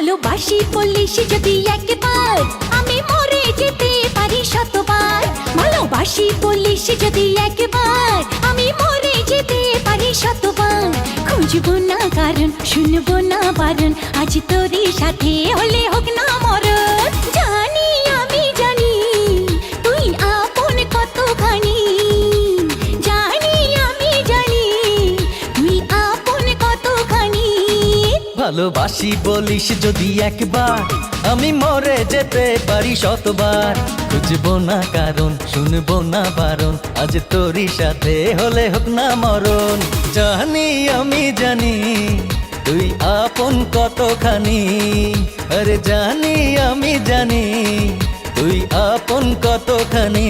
ভালোবাসি বলিস যদি একবার আমি মরে যেতে পারি শতবার। ভালোবাসি বলিস যদি একবার আমি মরে যেতে পারি শতবার। খুঁজবো না কারণ শুনবো না বারণ আজ তোরই সাথে হলে হোক না মরণ। জানি আমি জানি তুই আপন কতখানি, জানি আমি জানি তুই আপন কতখানি। ভালোবাসি বলিস যদি একবার আমি মরে যেতে পারি শতবার। খুঁজবো না কারণ শুনবো না বারণ আজ তোরই সাথে হলে হোক না মরণ। জানি আমি জানি তুই আপন কতখানি, আরে জানি আমি জানি তুই আপন কতখানি।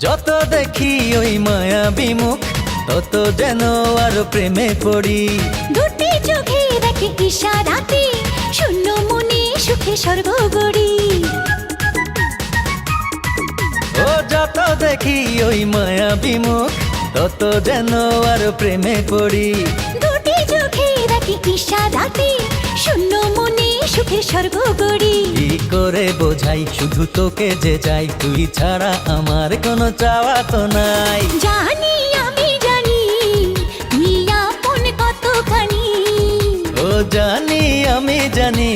যত দেখি ওই মায়াবী মুখ তত যেন আরো প্রেমে পড়ি। দুটি চোখে দেখে ইশারাতে শূন্য মনে সুখে সর্বগড়ি। ও যত দেখি ওই মায়াবী মুখ তত যেন আরো প্রেমে পড়ি। দুটি চোখে দেখে ইশারাতে শূন্য মনে সুখে সর্বগড়ি। কি করে বোঝাই শুধু তোকে যে চাই, তুই ছাড়া আমার কোনো চাওয়া তো নাই। জানি আমি জানি তুই আপন কতখানি, ও জানি আমি জানি